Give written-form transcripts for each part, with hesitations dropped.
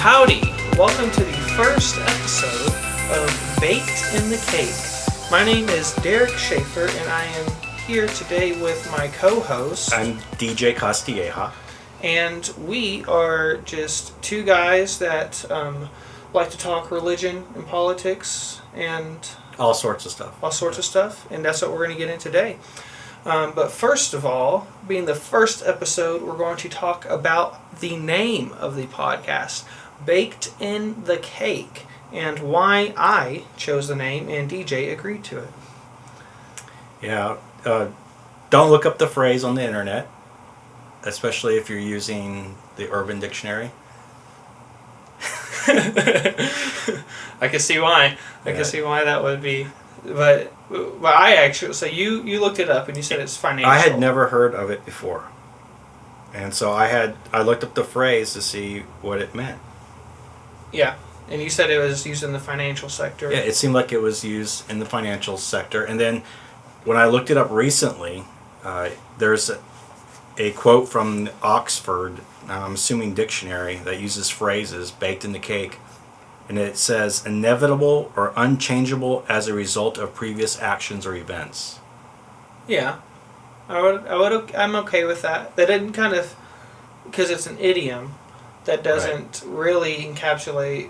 Howdy! Welcome to the first episode of Baked in the Cake. My name is Derek Schaefer, and I am here today with my co-host. I'm DJ Castilleja. And we are just two guys that like to talk religion and politics and all sorts of stuff. And that's what we're going to get in today. But first of all, being the first episode, we're going to talk about the name of the podcast, Baked in the Cake, and why I chose the name and DJ agreed to it. Yeah, don't look up the phrase on the internet, especially if you're using the Urban Dictionary. I can see why. I can see why that would be. But I actually, so you looked it up and you said it's financial. I had never heard of it before. And so I looked up the phrase to see what it meant. Yeah. And you said it was used in the financial sector. Yeah, it seemed like it was used in the financial sector. And then when I looked it up recently, there's a quote from the Oxford, I'm assuming dictionary, that uses phrases, baked in the cake. And it says, inevitable or unchangeable as a result of previous actions or events. Yeah. I'm okay with that. That didn't kind of, because it's an idiom, that doesn't really encapsulate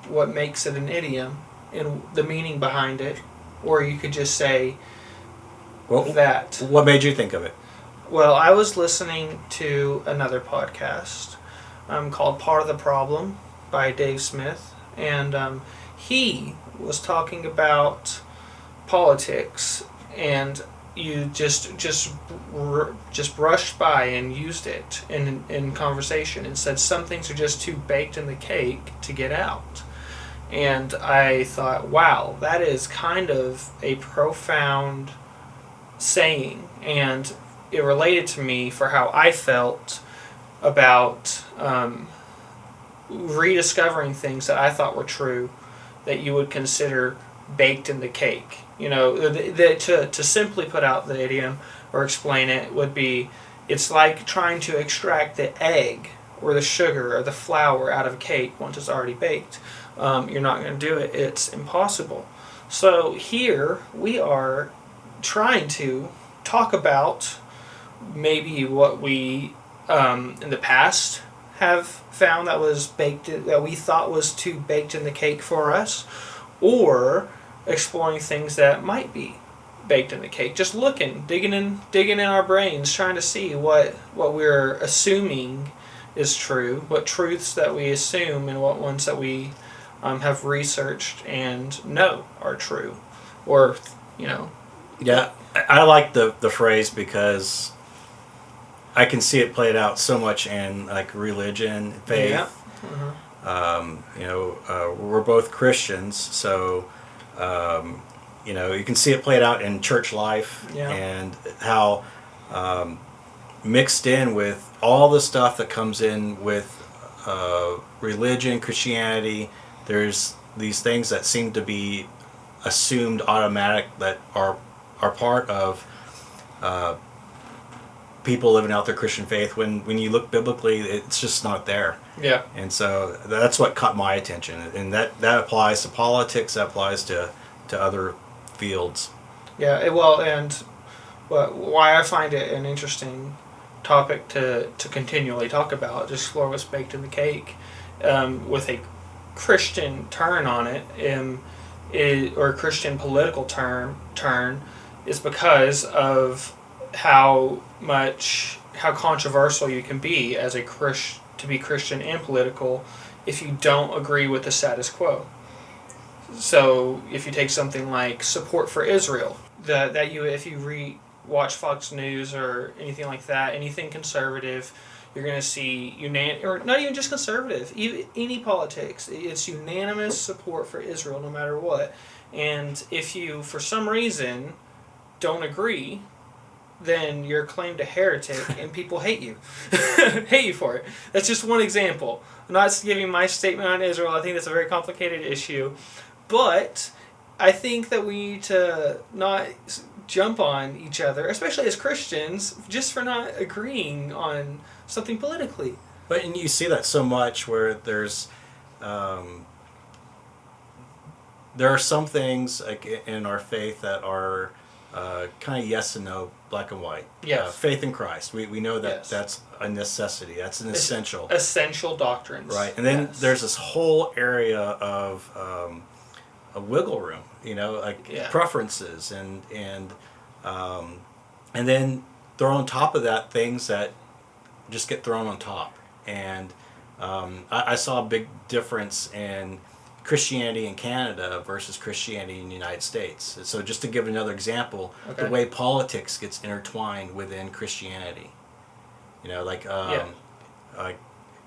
what makes it an idiom and the meaning behind it. Or you could just say that. What made you think of it? Well, I was listening to another podcast called Part of the Problem by Dave Smith. And he was talking about politics, and you just brushed by and used it in conversation and said some things are just too baked in the cake to get out. And I thought, wow, that is kind of a profound saying, and it related to me for how I felt about rediscovering things that I thought were true that you would consider baked in the cake. You know, to simply put out the idiom or explain it would be, it's like trying to extract the egg or the sugar or the flour out of a cake once it's already baked. You're not going to do it. It's impossible. So here we are trying to talk about maybe what we in the past have found that was that we thought was too baked in the cake for us, or exploring things that might be baked in the cake. Just digging in our brains, trying to see what we're assuming is true, what truths that we assume, and what ones that we have researched and know are true, or Yeah, I like the phrase because I can see it played out so much in like religion, faith. Yeah. We're both Christians, so you can see it played out in church life, and how mixed in with all the stuff that comes in with religion, Christianity. There's these things that seem to be assumed automatic that are part of people living out their Christian faith, when you look biblically, it's just not there. Yeah. And so that's what caught my attention, and that applies to politics, that applies to other fields. Yeah, why I find it an interesting topic to continually talk about, just explore what's baked in the cake, with a Christian turn on it, or a Christian political turn, is because of how controversial you can be as to be Christian and political if you don't agree with the status quo. So if you take something like support for Israel, if you watch Fox News or anything like that, anything conservative, you're going to see or not even just conservative, even any politics, it's unanimous support for Israel no matter what. And if you, for some reason, don't agree, then you're claimed a heretic and people hate you. Hate you for it. That's just one example. I'm not giving my statement on Israel. I think that's a very complicated issue. But I think that we need to not jump on each other, especially as Christians, just for not agreeing on something politically. But and you see that so much where there's there are some things like in our faith that are kind of yes and no, black and white. Yes. Faith in Christ. We know that Yes. that's a necessity. That's an essential. Essential doctrines. Right. And then Yes. there's this whole area of a wiggle room, like preferences and then throw on top of that things that just get thrown on top. And I saw a big difference in Christianity in Canada versus Christianity in the United States. So just to give another example, the way politics gets intertwined within Christianity. Like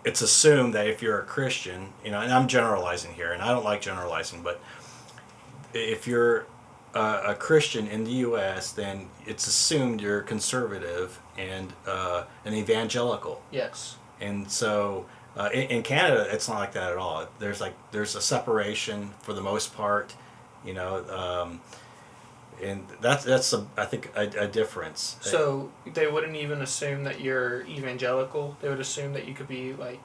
it's assumed that if you're a Christian, and I'm generalizing here, and I don't like generalizing, but if you're a Christian in the U.S., then it's assumed you're conservative and an evangelical. Yes. And so in Canada, it's not like that at all. There's a separation for the most part, and that's I think a difference. So they wouldn't even assume that you're evangelical. They would assume that you could be like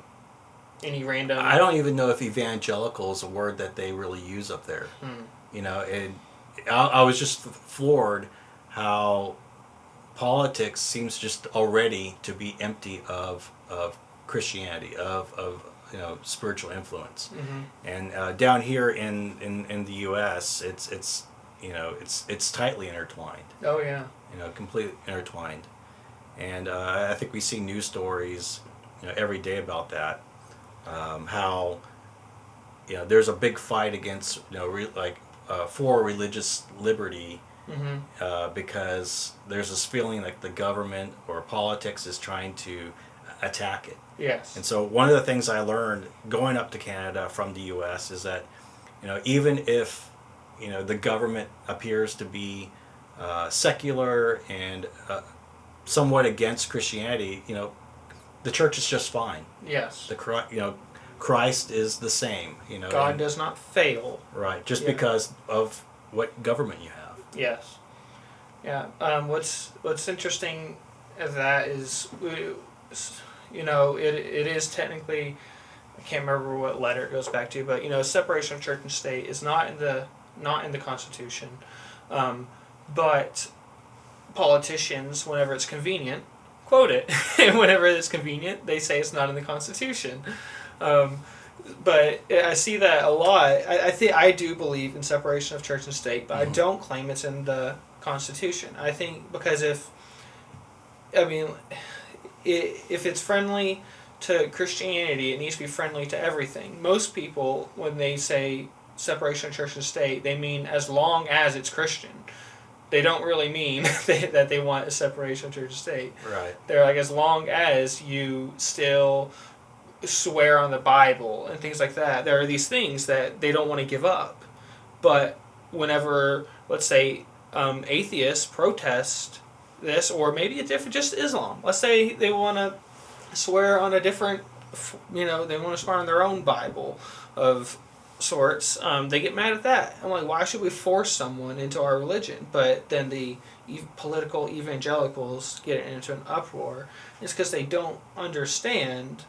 any random. I don't even know if evangelical is a word that they really use up there. And I was just floored how politics seems just already to be empty of Christianity, of spiritual influence. And down here in the U.S., it's tightly intertwined. Oh yeah. Completely intertwined. And I think we see news stories every day about that. How there's a big fight against for religious liberty. Because there's this feeling like the government or politics is trying to attack it. Yes. And so one of the things I learned going up to Canada from the U.S. is that, even if, the government appears to be secular and somewhat against Christianity, the church is just fine. Yes. Christ is the same. God does not fail. Right. Just because of what government you have. Yes. Yeah. What's interesting of that is, it is technically, I can't remember what letter it goes back to, but separation of church and state is not in the Constitution, but politicians, whenever it's convenient, quote it, and whenever it's convenient, they say it's not in the Constitution. But I see that a lot. I do believe in separation of church and state, but I don't claim it's in the Constitution. I think because if it's friendly to Christianity, it needs to be friendly to everything. Most people, when they say separation of church and state, they mean as long as it's Christian. They don't really mean that they want a separation of church and state. Right. They're like, as long as you still swear on the Bible and things like that. There are these things that they don't want to give up. But whenever, let's say, atheists protest this, or maybe just Islam. Let's say they want to swear on a different, they want to swear on their own Bible of sorts. They get mad at that. I'm like, why should we force someone into our religion? But then the political evangelicals get into an uproar. It's because they don't understand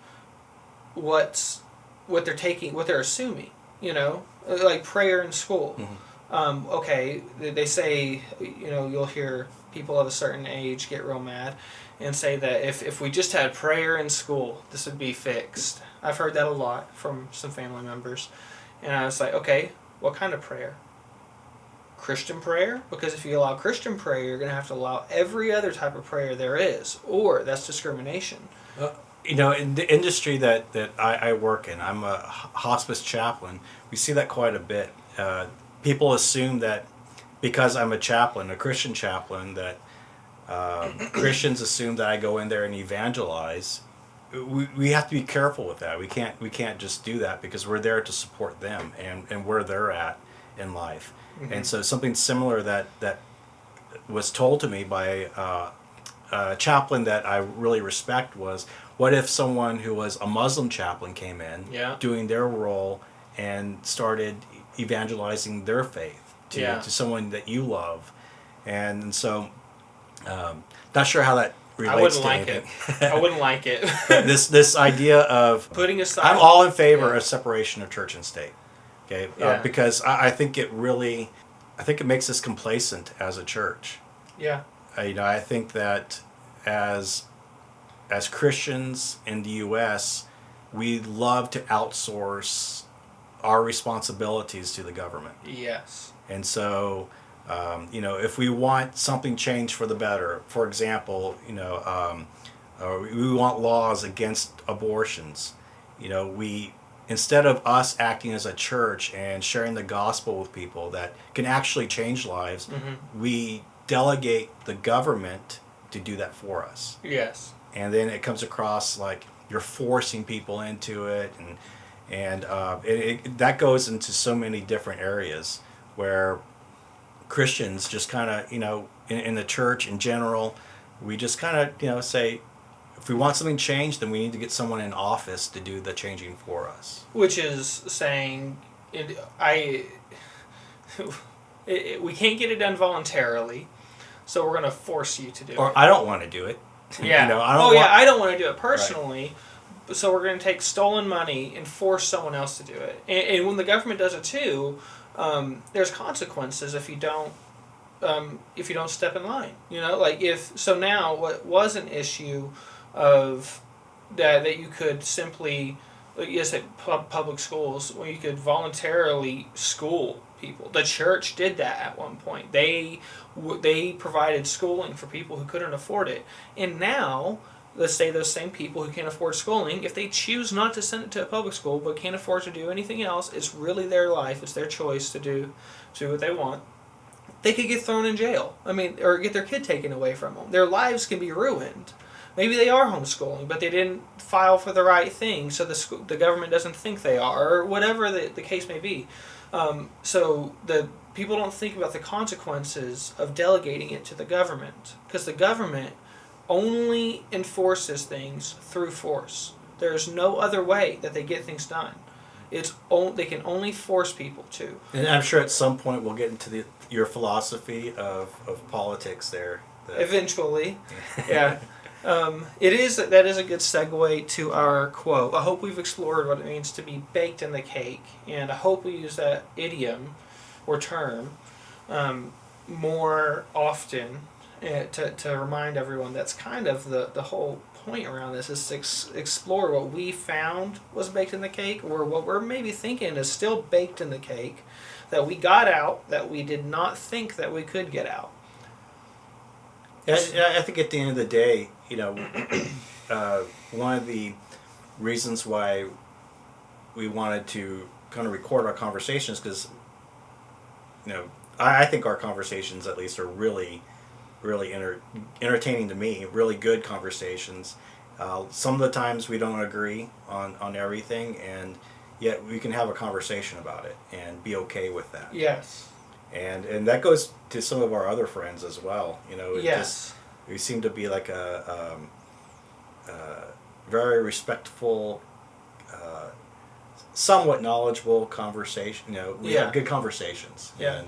what they're assuming, like prayer in school. Okay, they say, you'll hear people of a certain age get real mad and say that if we just had prayer in school, this would be fixed. I've heard that a lot from some family members. And I was like, okay, what kind of prayer? Christian prayer? Because if you allow Christian prayer, you're going to have to allow every other type of prayer there is, or that's discrimination. In the industry that I work in, I'm a hospice chaplain. We see that quite a bit. People assume that because I'm a chaplain, a Christian chaplain, that Christians assume that I go in there and evangelize. We have to be careful with that. We can't just do that because we're there to support them and where they're at in life. And so something similar that was told to me by a chaplain that I really respect was, what if someone who was a Muslim chaplain came in, doing their role and started evangelizing their faith to someone that you love? And so not sure how that relates to anything. I wouldn't like it. this idea of putting aside. I'm all in favor of separation of church and state. Okay, Yeah. Because I think it makes us complacent as a church. Yeah. I think that as Christians in the U.S., we love to outsource our responsibilities to the government. Yes. And so, if we want something changed for the better, for example, we want laws against abortions. Instead of us acting as a church and sharing the gospel with people that can actually change lives, we delegate the government to do that for us. Yes. And then it comes across like you're forcing people into it, and that goes into so many different areas where Christians just kind of, in the church in general, we just kind of, say, if we want something changed, then we need to get someone in office to do the changing for us. Which is saying, we can't get it done voluntarily, so we're going to force you to do it. Or I don't want to do it. Yeah. I don't want to do it personally, right. So we're going to take stolen money and force someone else to do it. And when the government does it too, there's consequences if you don't step in line. Now what was an issue of that you could simply, yes, at public schools, where you could voluntarily school people. The church did that at one point. They provided schooling for people who couldn't afford it. And now, let's say those same people who can't afford schooling, if they choose not to send it to a public school but can't afford to do anything else, it's really their life. It's their choice to do what they want. They could get thrown in jail. Or get their kid taken away from them. Their lives can be ruined. Maybe they are homeschooling, but they didn't file for the right thing, so the government doesn't think they are, or whatever the case may be. So the people don't think about the consequences of delegating it to the government, because the government only enforces things through force. There's no other way that they get things done. They can only force people to. And I'm sure at some point we'll get into your philosophy of politics there. Eventually, yeah. That is a good segue to our quote. I hope we've explored what it means to be baked in the cake, and I hope we use that idiom or term more often to remind everyone that's kind of the whole point around this, is to explore what we found was baked in the cake, or what we're maybe thinking is still baked in the cake, that we got out that we did not think that we could get out. I think at the end of the day, one of the reasons why we wanted to kind of record our conversations, because, I think our conversations at least are really, really entertaining to me, really good conversations. Some of the times we don't agree on everything, and yet we can have a conversation about it and be okay with that. Yes. And that goes to some of our other friends as well. Yes. We seem to be like a very respectful, somewhat knowledgeable conversation. We have good conversations. Yeah.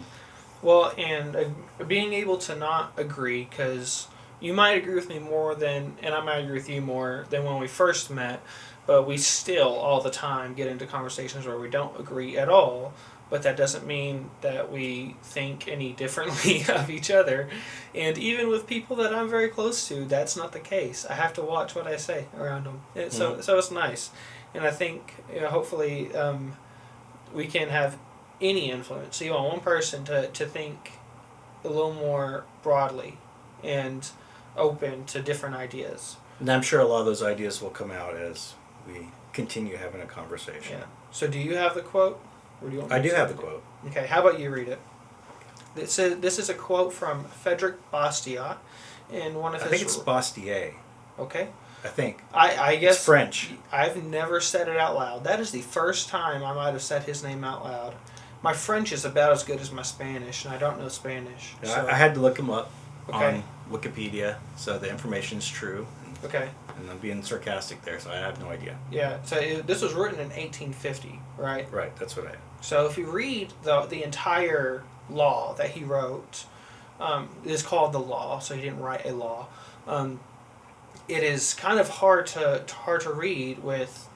And being able to not agree, because you might agree with me more and I might agree with you more than when we first met, but we still all the time get into conversations where we don't agree at all. But that doesn't mean that we think any differently of each other. And even with people that I'm very close to, that's not the case. I have to watch what I say around them. So it's nice. And I think, hopefully, we can have any influence. So you want one person to think a little more broadly and open to different ideas. And I'm sure a lot of those ideas will come out as we continue having a conversation. Yeah. So do you have the quote? Or do you want me I do have the quote. Okay, how about you read it? This is a quote from Frederic Bastiat in one of his... I think it's Bastiat. Okay. I think. I guess... It's French. I've never said it out loud. That is the first time I might have said his name out loud. My French is about as good as my Spanish, and I don't know Spanish. So. I had to look him up on Wikipedia, so the information is true. Okay. And I'm being sarcastic there, so I have no idea. Yeah, so this was written in 1850, right? Right, that's what I... So if you read the entire law that he wrote, it's called the law, so he didn't write a law. it is kind of hard to read with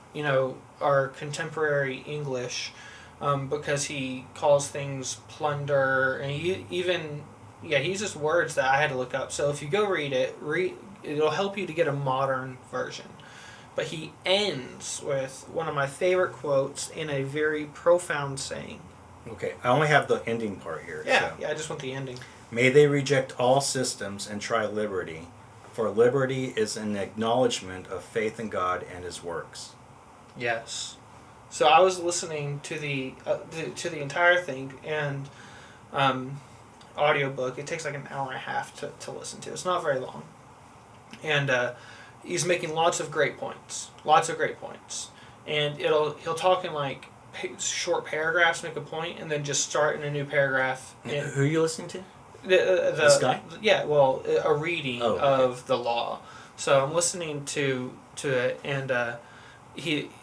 our contemporary English, because he calls things plunder, and he uses words that I had to look up. So if you go read it, it'll help you to get a modern version. But he ends with one of my favorite quotes in a very profound saying. Okay, I only have the ending part here. Yeah, I just want the ending. May they reject all systems and try liberty, for liberty is an acknowledgment of faith in God and His works. Yes. So I was listening to the entire thing, and audiobook. It takes like an hour and a half to listen to. It's not very long. And he's making lots of great points. And he'll talk in like short paragraphs, make a point, and then just start in a new paragraph. Who are you listening to? This guy? Yeah, well, a reading of the law. So I'm listening to it, and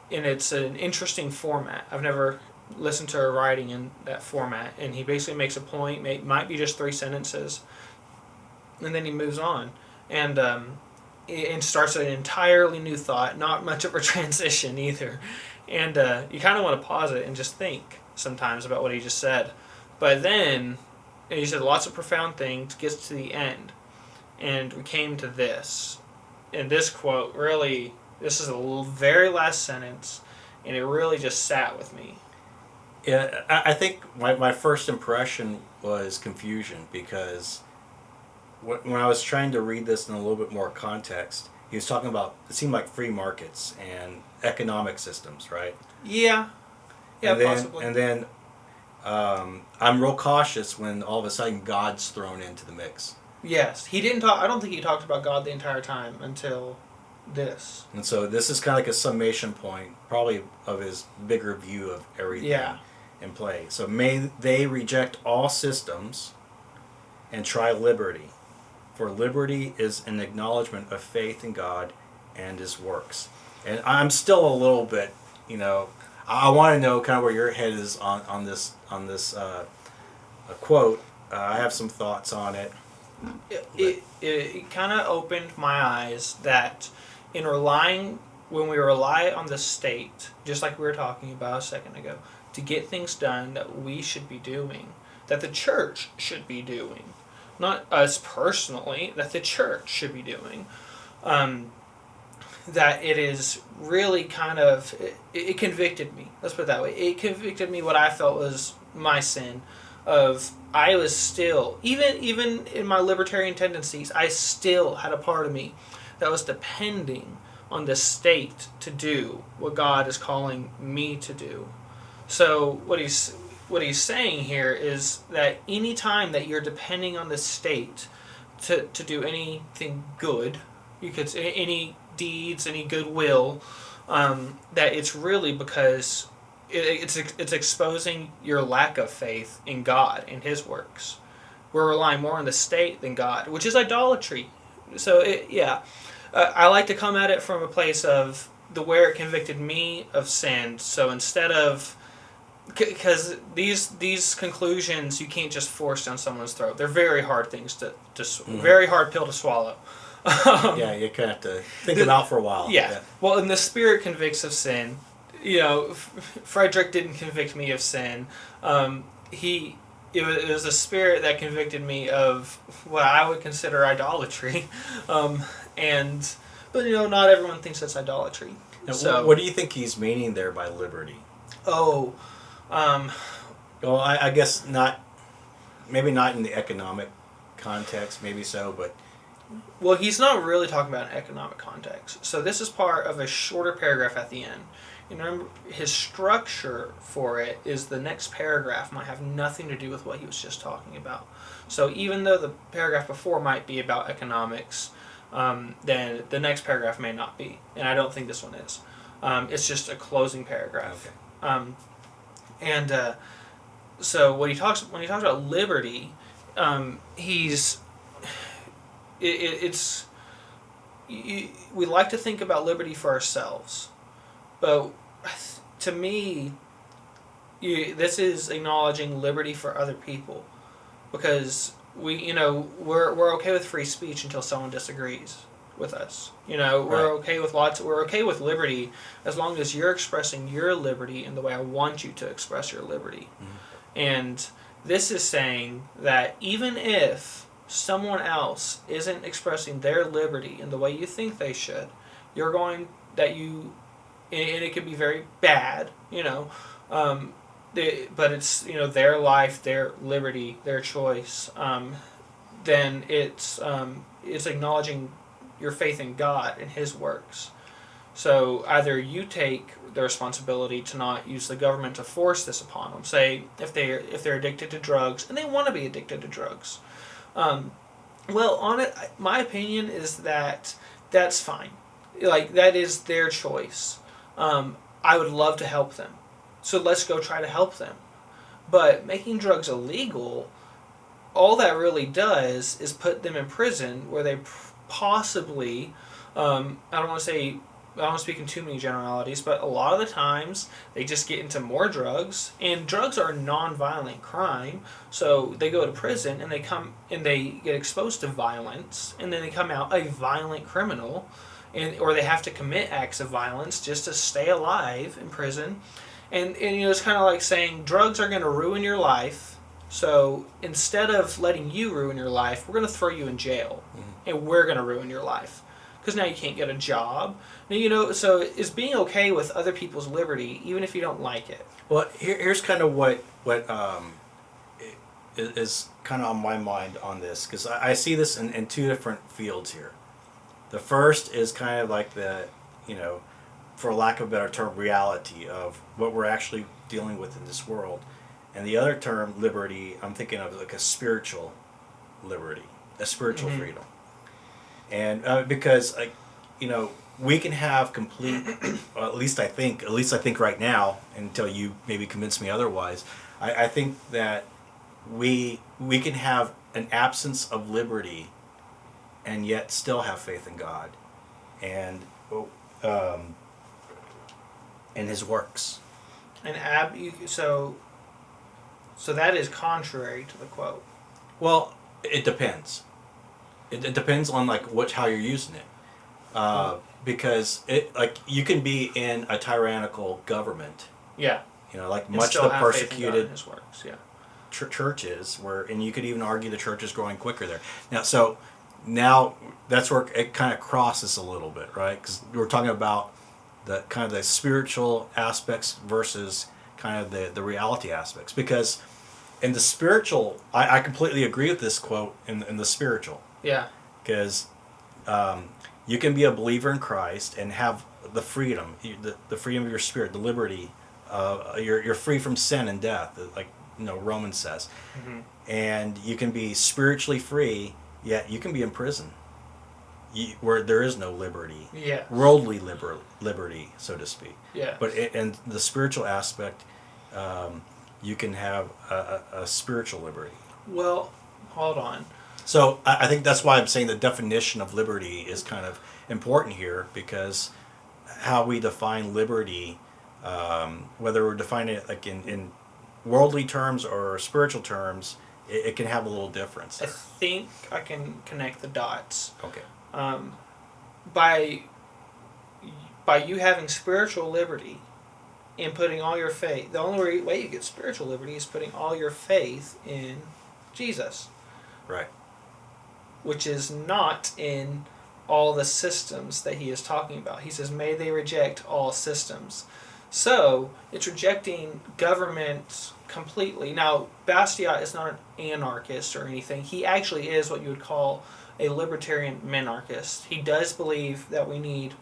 it's an interesting format. I've never listened to a writing in that format, and he basically makes a point. Might be just 3 sentences, and then he moves on, and starts an entirely new thought. Not much of a transition either, and you kind of want to pause it and just think sometimes about what he just said, but then. And he said lots of profound things, gets to the end, and we came to this. And this quote really, this is the very last sentence, and it really just sat with me. Yeah, I think my first impression was confusion, because when I was trying to read this in a little bit more context, he was talking about, it seemed like free markets and economic systems, right? Yeah, possibly. And then I'm real cautious when all of a sudden God's thrown into the mix. Yes, he didn't talk. I don't think he talked about God the entire time until this. And so this is kind of like a summation point, probably of his bigger view of everything in play. So may they reject all systems and try liberty, for liberty is an acknowledgment of faith in God and His works. And I'm still a little bit, I want to know kind of where your head is on this quote. I have some thoughts on it. It kind of opened my eyes that when we rely on the state, just like we were talking about a second ago, to get things done that we should be doing, that the church should be doing, not us personally, that the church should be doing. That it is really kind of, it convicted me. Let's put it that way. It convicted me what I felt was my sin. I was still, even in my libertarian tendencies, I still had a part of me that was depending on the state to do what God is calling me to do. So what he's saying here is that any time that you're depending on the state to do anything good, you could say any deeds, any goodwill, that it's really because it's exposing your lack of faith in God and His works. We're relying more on the state than God, which is idolatry. So I like to come at it from a place of where it convicted me of sin. So instead of, because these conclusions you can't just force down someone's throat. They're very hard things very hard pill to swallow. You kind of have to think it out for a while. Yeah. Well, and the Spirit convicts of sin. Frederic didn't convict me of sin. It was the Spirit that convicted me of what I would consider idolatry. But not everyone thinks that's idolatry. Now, so, what do you think he's meaning there by liberty? Well, I guess not. Maybe not in the economic context. Maybe so, but. Well, he's not really talking about an economic context. So this is part of a shorter paragraph at the end. Remember, his structure for it is the next paragraph might have nothing to do with what he was just talking about. So even though the paragraph before might be about economics, then the next paragraph may not be. And I don't think this one is. It's just a closing paragraph. Okay. So when he talks about liberty, we like to think about liberty for ourselves, but to me, this is acknowledging liberty for other people, because we're okay with free speech until someone disagrees. with us. We're okay with we're okay with liberty as long as you're expressing your liberty in the way I want you to express your liberty. Mm-hmm. And this is saying that even if someone else isn't expressing their liberty in the way you think they should, and it can be very bad, but it's, their life, their liberty, their choice, then it's acknowledging your faith in God and His works. So either you take the responsibility to not use the government to force this upon them. Say if they're addicted to drugs and they want to be addicted to drugs. My opinion is that that's fine. Like, that is their choice. I would love to help them. So let's go try to help them. But making drugs illegal, all that really does is put them in prison where they possibly, I don't want to speak in too many generalities, but a lot of the times they just get into more drugs, and drugs are a non-violent crime, so they go to prison and they get exposed to violence, and then they come out a violent criminal, or they have to commit acts of violence just to stay alive in prison. And it's kind of like saying drugs are going to ruin your life, so instead of letting you ruin your life, we're going to throw you in jail, and we're going to ruin your life. Because now you can't get a job. So is being okay with other people's liberty, even if you don't like it. Well, here's kind of what is kind of on my mind on this, because I see this in two different fields here. The first is kind of like the, for lack of a better term, reality of what we're actually dealing with in this world. And the other term, liberty, I'm thinking of like a spiritual liberty, a spiritual freedom. And because, we can have complete, at least I think right now, until you maybe convince me otherwise, I think that we can have an absence of liberty and yet still have faith in God and in His works. So that is contrary to the quote. Well, it depends. It depends on how you're using it, because you can be in a tyrannical government. Yeah. Much of the persecuted His works. Yeah. Churches and you could even argue the church is growing quicker there. Now that's where it kind of crosses a little bit, right? Because we're talking about the kind of the spiritual aspects versus kind of the reality aspects. Because in the spiritual, I completely agree with this quote in the spiritual. Yeah. Because you can be a believer in Christ and have the freedom, the freedom of your spirit, the liberty. You're free from sin and death, like Romans says. Mm-hmm. And you can be spiritually free, yet you can be in prison, where there is no liberty. Yeah. Worldly liberty, so to speak. Yeah. But in the spiritual aspect, you can have a spiritual liberty. Well, hold on. So I think that's why I'm saying the definition of liberty is kind of important here, because how we define liberty, whether we're defining it like in worldly terms or spiritual terms, it can have a little difference there. I think I can connect the dots. Okay. By you having spiritual liberty and putting all your faith, the only way you get spiritual liberty is putting all your faith in Jesus. Right. Which is not in all the systems that he is talking about. He says, may they reject all systems. So, it's rejecting government completely. Now, Bastiat is not an anarchist or anything. He actually is what you would call a libertarian minarchist. He does believe that we need,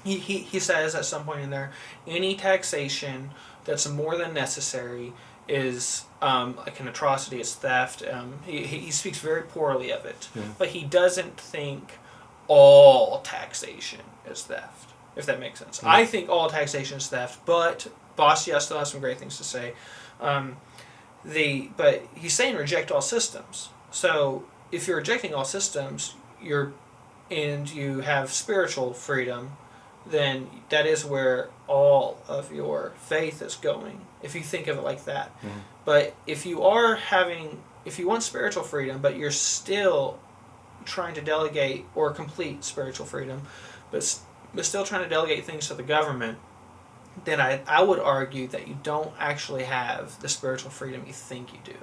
he says at some point in there, any taxation that's more than necessary is like an atrocity, it's theft. He speaks very poorly of it. Yeah. But he doesn't think all taxation is theft, if that makes sense. Yeah. I think all taxation is theft, but Bastiat still has some great things to say. But he's saying reject all systems. So if you're rejecting all systems, and you have spiritual freedom, then that is where all of your faith is going, if you think of it like that. Mm-hmm. But if you want spiritual freedom, but you're still trying to delegate or complete spiritual freedom, but still trying to delegate things to the government, then I would argue that you don't actually have the spiritual freedom you think you do.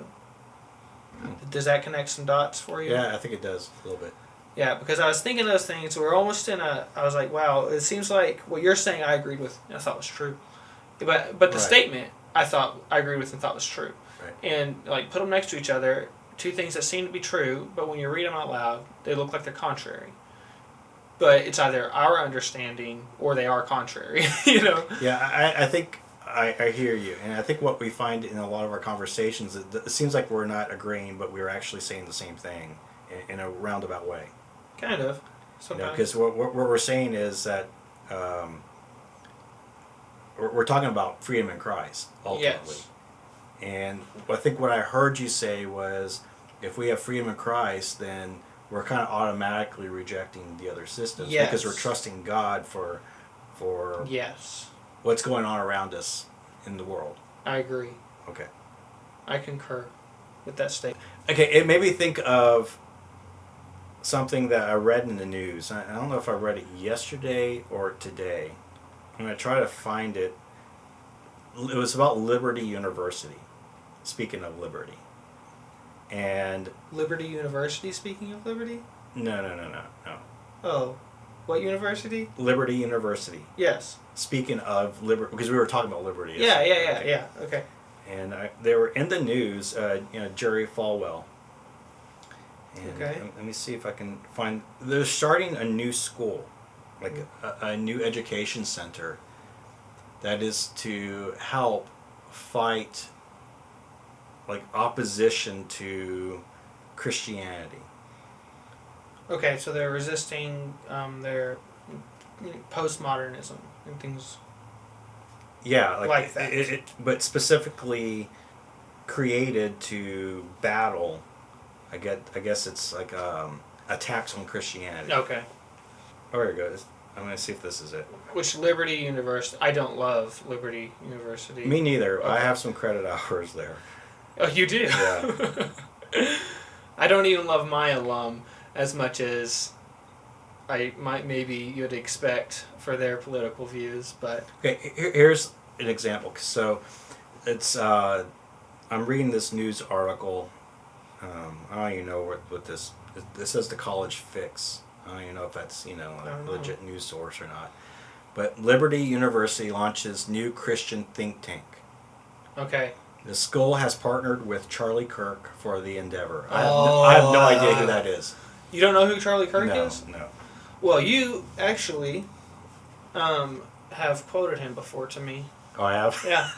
Does that connect some dots for you? Yeah, I think it does a little bit. Yeah, because I was thinking those things. We're almost in a. I was like, wow, it seems like what you're saying I agreed with and I thought was true. But the statement I thought I agreed with and thought was true. Right. And like put them next to each other, two things that seem to be true, but when you read them out loud, they look like they're contrary. But it's either our understanding or they are contrary, you know? Yeah, I think I hear you. And I think what we find in a lot of our conversations, it seems like we're not agreeing, but we're actually saying the same thing in a roundabout way. Kind of. Sometimes. Because what we're saying is that we're talking about freedom in Christ, ultimately. Yes. And I think what I heard you say was, if we have freedom in Christ, then we're kind of automatically rejecting the other systems because we're trusting God for yes, what's going on around us in the world. I agree. Okay. I concur with that statement. Okay, it made me think of something that I read in the news. I don't know if I read it yesterday or today. I'm going to try to find it. It was about Liberty University. Speaking of liberty. And Liberty University, speaking of liberty? No. Oh. What university? Liberty University. Yes. Speaking of liberty, because we were talking about liberty. Yeah. Okay. And they were in the news, Jerry Falwell. And okay. Let me see if I can find. They're starting a new school, like a new education center that is to help fight like opposition to Christianity. Okay, so they're resisting their postmodernism and things. Yeah, like that. But specifically created to battle. I guess it's like attacks on Christianity. Okay. Oh, here it goes. I'm going to see if this is it. Which Liberty University? I don't love Liberty University. Me neither. Okay. I have some credit hours there. Oh, you do? Yeah. I don't even love my alum as much as maybe you'd expect for their political views, but... Okay, here's an example. So, it's... I'm reading this news article. I don't even know what this... It says the College Fix. I don't even know if that's, a legit news source or not. But Liberty University launches new Christian think tank. Okay. The school has partnered with Charlie Kirk for the endeavor. I have no idea who that is. You don't know who Charlie Kirk is? No. Well, you actually have quoted him before to me. Oh, I have? Yeah.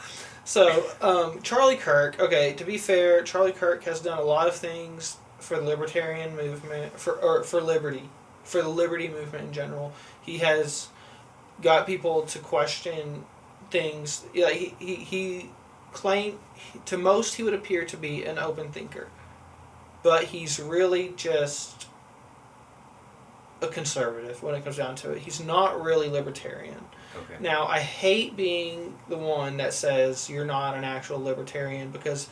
So, Charlie Kirk, okay, to be fair, Charlie Kirk has done a lot of things for the libertarian movement, for the liberty movement in general. He has got people to question things. Yeah, he claimed, to most he would appear to be an open thinker, but he's really just a conservative when it comes down to it. He's not really libertarian. Okay. Now, I hate being the one that says you're not an actual libertarian, because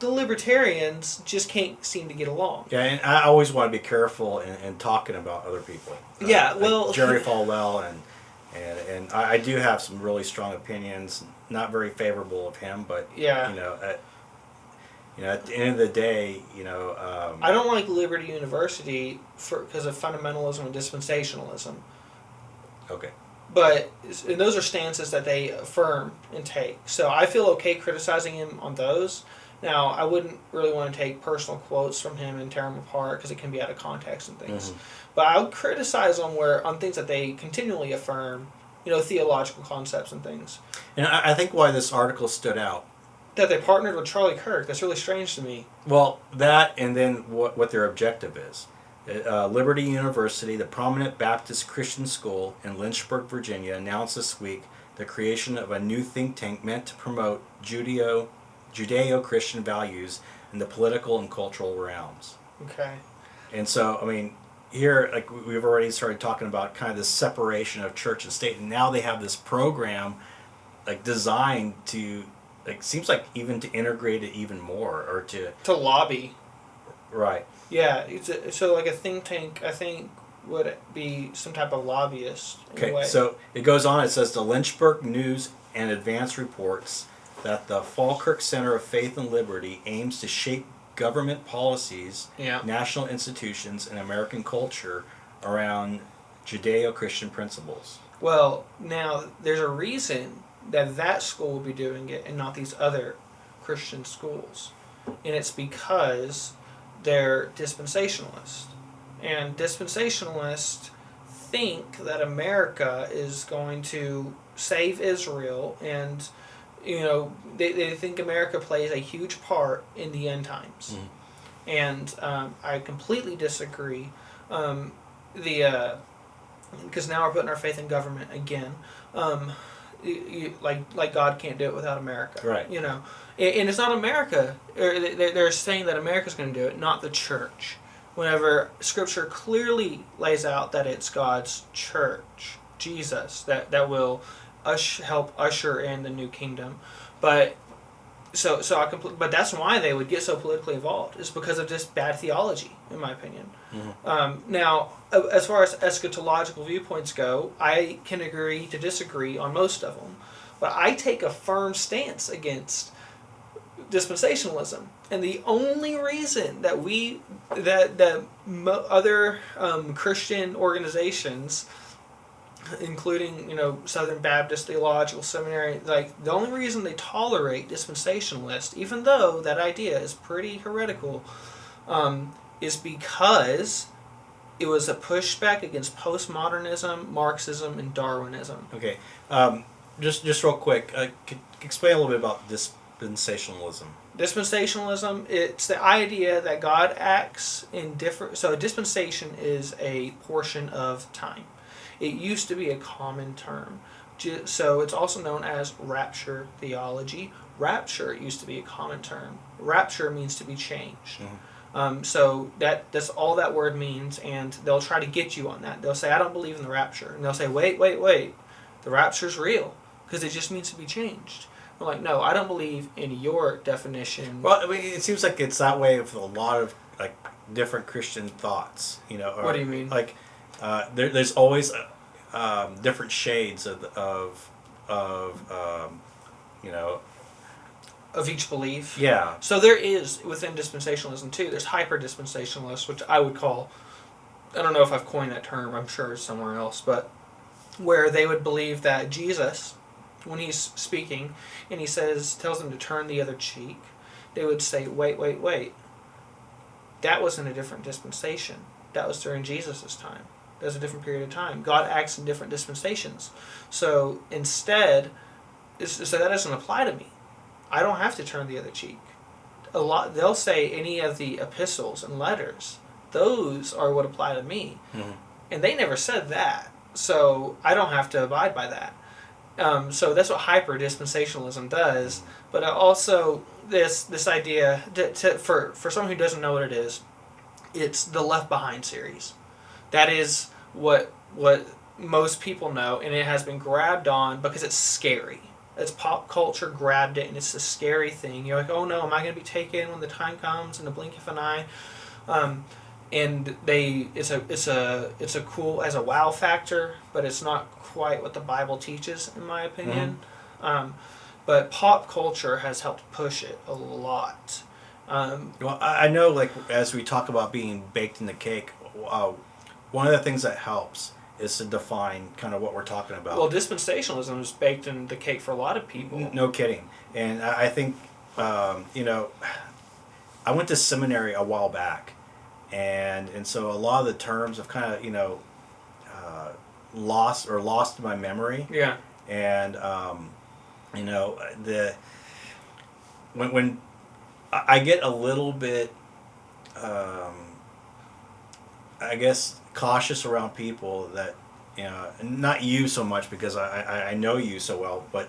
the libertarians just can't seem to get along. Yeah, and I always want to be careful in talking about other people. Yeah, well... Like Jerry Falwell, and I do have some really strong opinions, not very favorable of him, but, yeah. At the end of the day, I don't like Liberty University because of fundamentalism and dispensationalism. Okay. And those are stances that they affirm and take. So I feel okay criticizing him on those. Now, I wouldn't really want to take personal quotes from him and tear them apart because it can be out of context and things. Mm-hmm. But I would criticize on things that they continually affirm, theological concepts and things. And I think why this article stood out. That they partnered with Charlie Kirk. That's really strange to me. Well, that and then what their objective is. Liberty University, the prominent Baptist Christian school in Lynchburg, Virginia, announced this week the creation of a new think tank meant to promote Judeo-Christian values in the political and cultural realms. Okay. And so, here, like we've already started talking about kind of this separation of church and state, and now they have this program, like designed to, like seems like even to integrate it even more, or to lobby. Right. Yeah, so like a think tank, I think, would be some type of lobbyist in a Okay, way. so it goes on. It says the Lynchburg News and Advance reports that the Falkirk Center of Faith and Liberty aims to shape government policies, national institutions, and American culture around Judeo-Christian principles. Well, now there's a reason that school will be doing it and not these other Christian schools, and it's because they're dispensationalists, and dispensationalists think that America is going to save Israel, and they think America plays a huge part in the end times. Mm-hmm. And I completely disagree. Because now we're putting our faith in government again. Like God can't do it without America. Right. And it's not America. They're saying that America's going to do it, not the church. Whenever Scripture clearly lays out that it's God's church, Jesus, that will help usher in the new kingdom. But but that's why they would get so politically involved, is because of just bad theology, in my opinion. Mm-hmm. Now, as far as eschatological viewpoints go, I can agree to disagree on most of them, but I take a firm stance against dispensationalism, and the only reason that other Christian organizations, including Southern Baptist Theological Seminary, the only reason they tolerate dispensationalists, even though that idea is pretty heretical, is because it was a pushback against postmodernism, Marxism, and Darwinism. Okay, just real quick, explain a little bit about dispensationalism. Dispensationalism, it's the idea that God acts in different... So a dispensation is a portion of time. It used to be a common term. So it's also known as rapture theology. Rapture used to be a common term. Rapture means to be changed. Mm-hmm. So that's all that word means, and they'll try to get you on that. They'll say, I don't believe in the rapture. And they'll say, wait. The rapture's real, because it just means to be changed. I'm like, no, I don't believe in your definition. Well, I mean, it seems like it's that way with a lot of different Christian thoughts. What do you mean? There's always different shades of each belief. Yeah. So there is, within dispensationalism too, there's hyper-dispensationalists, which I would call, I don't know if I've coined that term, I'm sure it's somewhere else, but where they would believe that Jesus, when he's speaking and he tells them to turn the other cheek, they would say, wait. That was in a different dispensation. That was during Jesus' time. That was a different period of time. God acts in different dispensations. So instead, so that doesn't apply to me. I don't have to turn the other cheek. They'll say any of the epistles and letters, those are what apply to me. Mm-hmm. And they never said that. So I don't have to abide by that. So that's what hyper-dispensationalism does. But also this idea, for someone who doesn't know what it is, it's the Left Behind series. That is what most people know, and it has been grabbed on because it's scary. It's pop culture grabbed it, and it's a scary thing. You're like, oh no, am I going to be taken when the time comes in the blink of an eye? And it's a cool as a wow factor, but it's not quite what the Bible teaches, in my opinion. Mm-hmm. But pop culture has helped push it a lot. Well, I know, as we talk about being baked in the cake, one of the things that helps is to define kind of what we're talking about. Well, dispensationalism is baked in the cake for a lot of people. No kidding. And I think, I went to seminary a while back, and so a lot of the terms have kind of, lost my memory. Yeah. And, when I get a little bit, I guess, cautious around people that, not you so much because I know you so well, but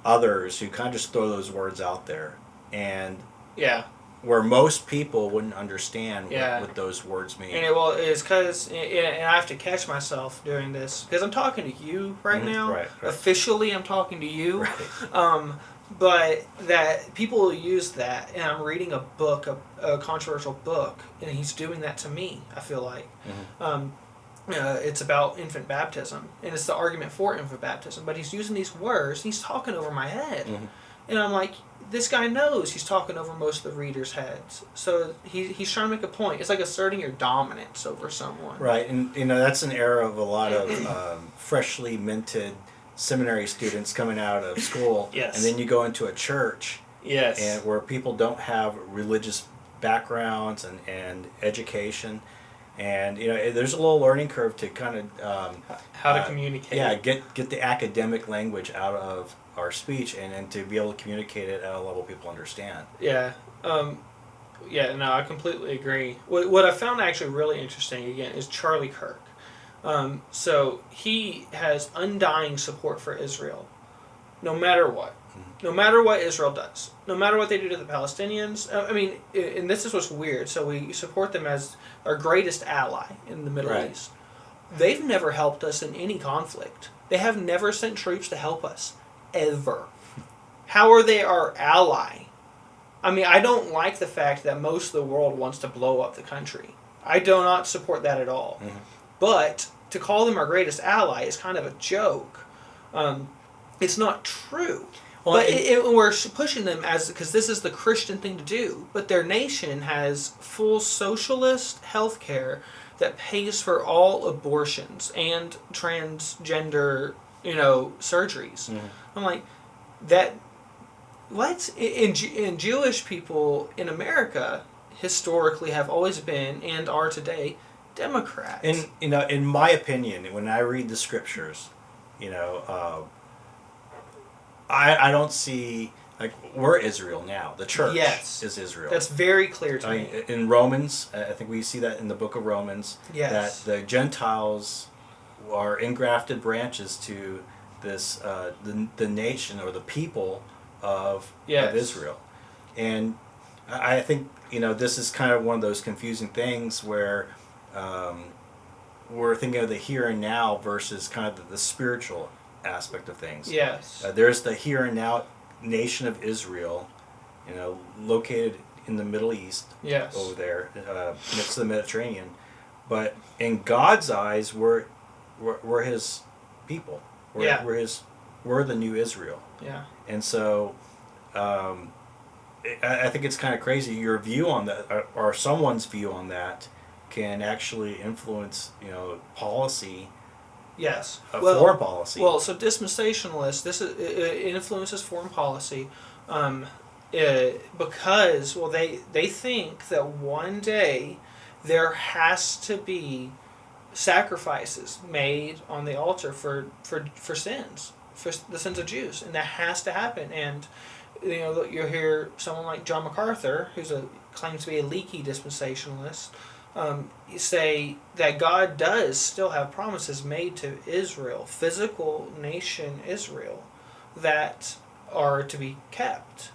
others who kind of just throw those words out there. And yeah, where most people wouldn't understand what those words mean. And it's because, and I have to catch myself doing this because I'm talking to you right now. Right. Officially, I'm talking to you. Right. But that people use that, and I'm reading a book, a controversial book, and he's doing that to me. I feel like it's about infant baptism, and it's the argument for infant baptism. But he's using these words, and he's talking over my head, and I'm like, this guy knows he's talking over most of the readers' heads. So he's trying to make a point. It's like asserting your dominance over someone. Right, and that's an era of a lot of freshly minted seminary students coming out of school, Yes. And then you go into a church, Yes, and where people don't have religious backgrounds and education, and there's a little learning curve to kind of how to communicate. Yeah, get the academic language out of our speech, and to be able to communicate it at a level people understand. Yeah. Yeah, no, I completely agree. What I found actually really interesting, again, is Charlie Kirk. So he has undying support for Israel, no matter what. No matter what Israel does. No matter what they do to the Palestinians. I mean, and this is what's weird. So we support them as our greatest ally in the Middle East. They've never helped us in any conflict. They have never sent troops to help us. Ever. How are they our ally? I mean, I don't like the fact that most of the world wants to blow up the country. I do not support that at all. But to call them our greatest ally is kind of a joke. It's not true. Well, but we're pushing them because this is the Christian thing to do. But their nation has full socialist health care that pays for all abortions and transgender, surgeries. I'm like, that. What? In Jewish people in America historically have always been and are today Democrats. And in my opinion, when I read the scriptures, I don't see, like, we're Israel now. The church is Israel. That's very clear to me. In Romans, I think we see that in the book of Romans, that the Gentiles are engrafted branches to this the nation or the people of Israel. And I think, this is kind of one of those confusing things where we're thinking of the here and now versus kind of the spiritual aspect of things. Yes. There's the here and now nation of Israel, located in the Middle East. Yes. Over there, next to the Mediterranean. But in God's eyes, we're His people. We're the new Israel. Yeah. And so, I think it's kind of crazy. Your view on that, or someone's view on that, can actually influence, policy. Yes. Foreign policy. Well, so dispensationalists, it influences foreign policy, because they think that one day there has to be sacrifices made on the altar for sins, for the sins of Jews, and that has to happen. And you'll hear someone like John MacArthur, claims to be a leaky dispensationalist, say that God does still have promises made to Israel, physical nation Israel, that are to be kept.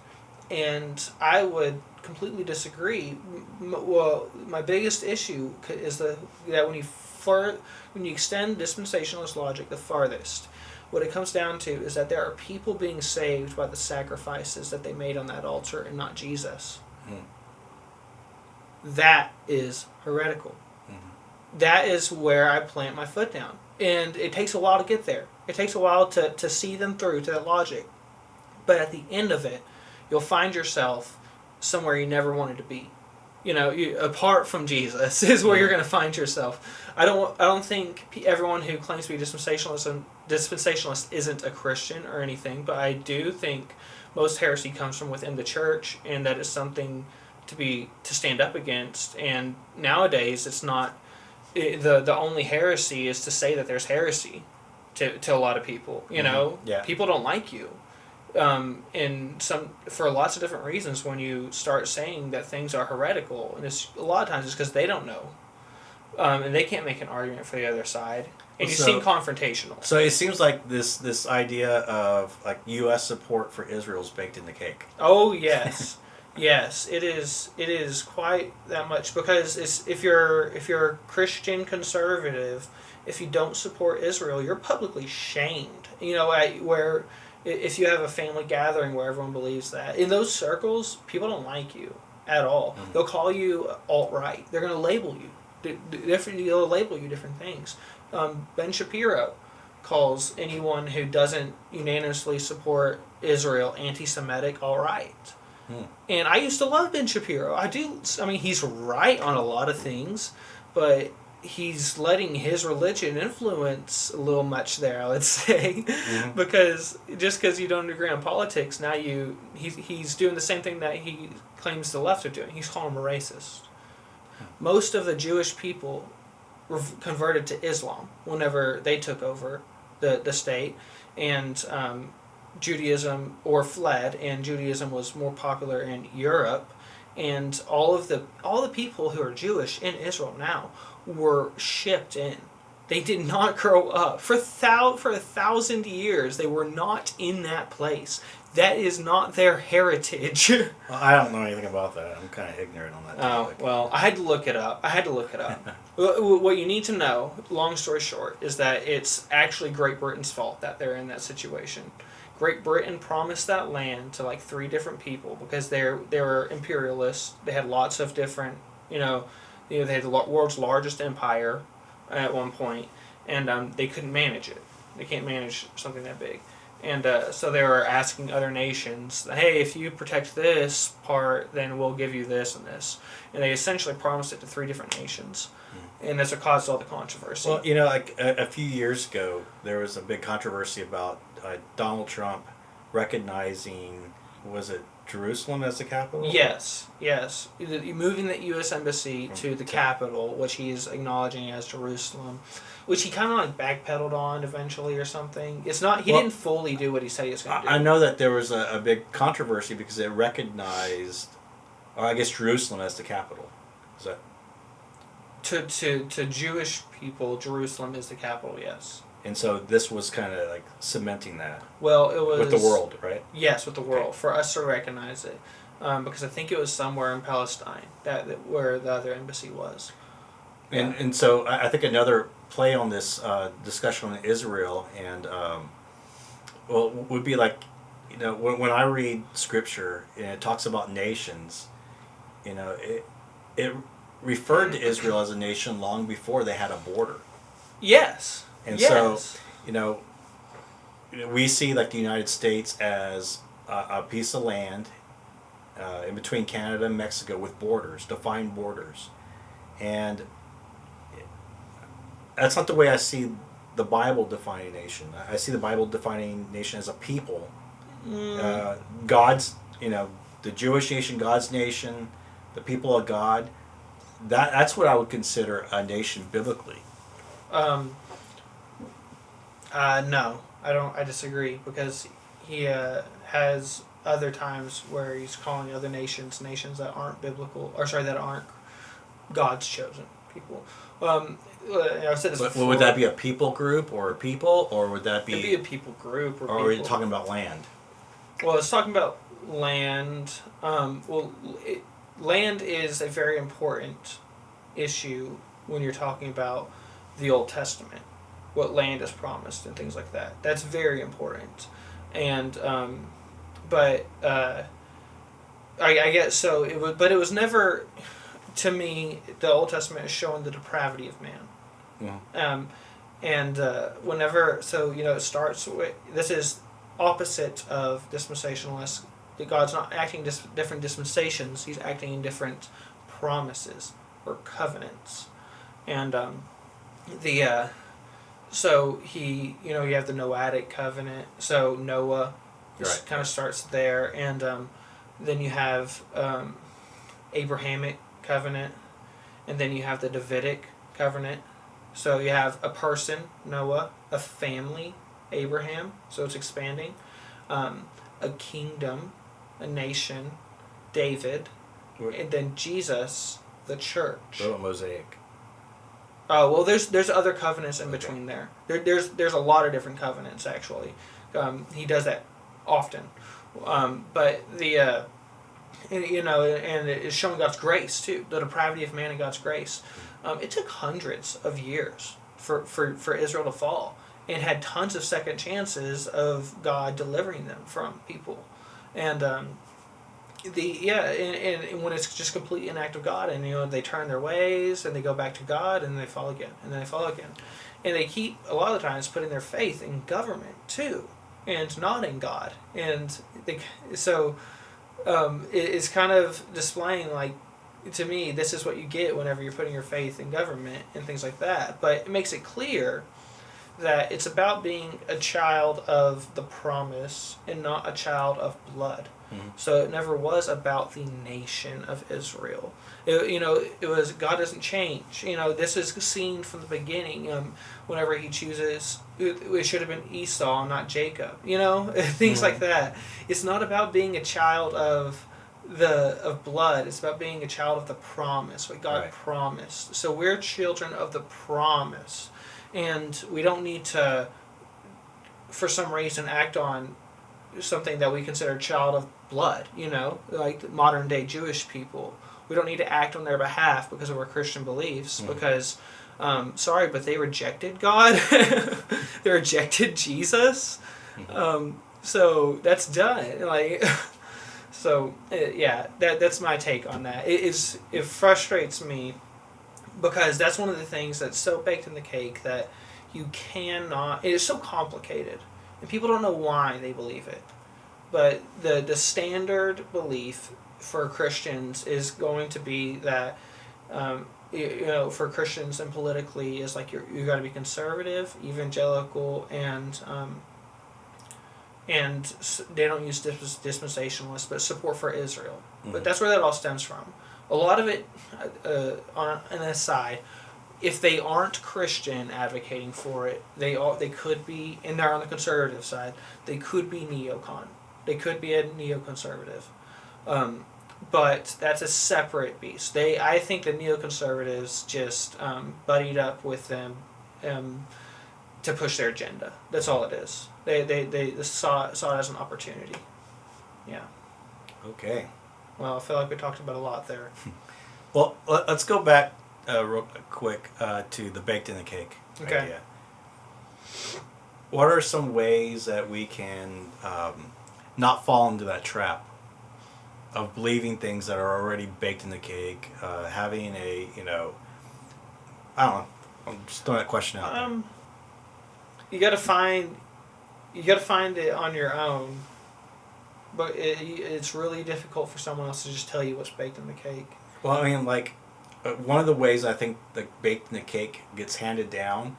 And I would completely disagree. Well, my biggest issue is that when you extend dispensationalist logic the farthest, what it comes down to is that there are people being saved by the sacrifices that they made on that altar and not Jesus. That is heretical. That is where I plant my foot down. And it takes a while to get there. It takes a while to see them through to that logic. But at the end of it, you'll find yourself somewhere you never wanted to be. Apart from Jesus is where you're going to find yourself. I don't think everyone who claims to be dispensationalist isn't a Christian or anything, but I do think most heresy comes from within the church, and that is something to stand up against. And nowadays, it's not the only heresy is to say that there's heresy to a lot of people. People don't like you. And for lots of different reasons, when you start saying that things are heretical, and it's a lot of times it's because they don't know, and they can't make an argument for the other side, and you seem confrontational. So it seems like this idea of like U.S. support for Israel is baked in the cake. Oh yes, yes, it is. It is quite that much, because if you're a Christian conservative, if you don't support Israel, you're publicly shamed. if you have a family gathering where everyone believes that, in those circles, people don't like you at all. Mm-hmm. They'll call you alt-right. They're going to label you. They'll label you different things. Ben Shapiro calls anyone who doesn't unanimously support Israel anti-Semitic alt-right. And I used to love Ben Shapiro. I mean, he's right on a lot of things, but he's letting his religion influence a little much there, I would say. Mm-hmm. Because you don't agree on politics, now he's doing the same thing that he claims the left are doing. He's calling them a racist. Most of the Jewish people were converted to Islam whenever they took over the state, and Judaism, or fled, and Judaism was more popular in Europe, and all the people who are Jewish in Israel now were shipped in. They did not grow up for 1,000 years. They were not in that place. That is not their heritage. Well, I don't know anything about that. I'm kind of ignorant on that topic. Oh, well, I had to look it up. What you need to know, long story short, is that it's actually Great Britain's fault that they're in that situation. Great Britain promised that land to like 3 different people because they were imperialists. They had lots of different, they had the world's largest empire at one point, and they couldn't manage it. They can't manage something that big. And so they were asking other nations, hey, if you protect this part, then we'll give you this and this. And they essentially promised it to 3 different nations. And that's what caused all the controversy. Well, like a few years ago, there was a big controversy about Donald Trump recognizing, was it Jerusalem as the capital? Yes. Moving the U.S. Embassy to the capital, which he is acknowledging as Jerusalem, which he kind of like backpedaled on eventually or something. It's not, he didn't fully do what he said he was going to do. I know that there was a big controversy because it recognized, I guess, Jerusalem as the capital. Is that? To Jewish people, Jerusalem is the capital, yes. And so this was kind of like cementing that. Well, it was... With the world, right? Yes, with the world, for us to recognize it. Because I think it was somewhere in Palestine where the other embassy was. And so I think another play on this discussion on Israel and would be like, when I read scripture and it talks about nations, it referred to Israel as a nation long before they had a border. Yes. And so, we see like the United States as a piece of land in between Canada and Mexico with borders, defined borders. And that's not the way I see the Bible defining nation. I see the Bible defining nation as a people. God's, the Jewish nation, God's nation, the people of God. That's what I would consider a nation biblically. No, I don't. I disagree because he has other times where he's calling other nations that aren't biblical, that aren't God's chosen people. I've said this before. Would that be a people group or a people, or would that be? It'd be a people group, or are you talking about land? Well, it's talking about land. Land is a very important issue when you're talking about the Old Testament. What land is promised and things like that. That's very important. And I guess so. But it was never, to me, the Old Testament is showing the depravity of man. Yeah. It starts with, this is opposite of dispensationalists. God's not acting different dispensations. He's acting in different promises or covenants. And so he, you have the Noahic covenant. So Noah kind of starts there. And then you have Abrahamic covenant. And then you have the Davidic covenant. So you have a person, Noah, a family, Abraham. So it's expanding. A kingdom, a nation, David. And then Jesus, the church. What about Mosaic? Oh, well, there's other covenants in between there. There's a lot of different covenants, actually. He does that often. But and it's showing God's grace, too. The depravity of man and God's grace. It took hundreds of years for Israel to fall. and had tons of second chances of God delivering them from people. And and when it's just completely an act of God, and they turn their ways and they go back to God and they fall again and then they fall again, and they keep a lot of the times putting their faith in government too, and not in God, and it's kind of displaying, like, to me, this is what you get whenever you're putting your faith in government and things like that. But it makes it clear that it's about being a child of the promise and not a child of blood. Mm-hmm. So it never was about the nation of Israel. It was, God doesn't change. This is seen from the beginning. Whenever he chooses, it should have been Esau, not Jacob. Things like that. It's not about being a child of blood. It's about being a child of the promise, what God promised. So we're children of the promise, and we don't need to, for some reason, act on something that we consider a child of blood, like modern day Jewish people. We don't need to act on their behalf because of our Christian beliefs, because but they rejected God. They rejected Jesus. So that's done. That's my take on that. It frustrates me, because that's one of the things that's so baked in the cake that you cannot. It is so complicated, and people don't know why they believe it. But the standard belief for Christians is going to be that, for Christians and politically, is like you got to be conservative, evangelical, and they don't use dispensationalists, but support for Israel. Mm-hmm. But that's where that all stems from. A lot of it, on an aside, if they aren't Christian advocating for it, they could be, and they're on the conservative side, they could be neocon. They could be a neoconservative. But that's a separate beast. I think the neoconservatives just buddied up with them to push their agenda. That's all it is. They saw it as an opportunity. Yeah. Okay. Well, I feel like we talked about a lot there. Well, let's go back real quick to the baked in the cake idea. What are some ways that we can not fall into that trap of believing things that are already baked in the cake, having I don't know, I'm just throwing that question out there. You gotta find it on your own, but it's really difficult for someone else to just tell you what's baked in the cake. Well, I mean, like, one of the ways I think the baked in the cake gets handed down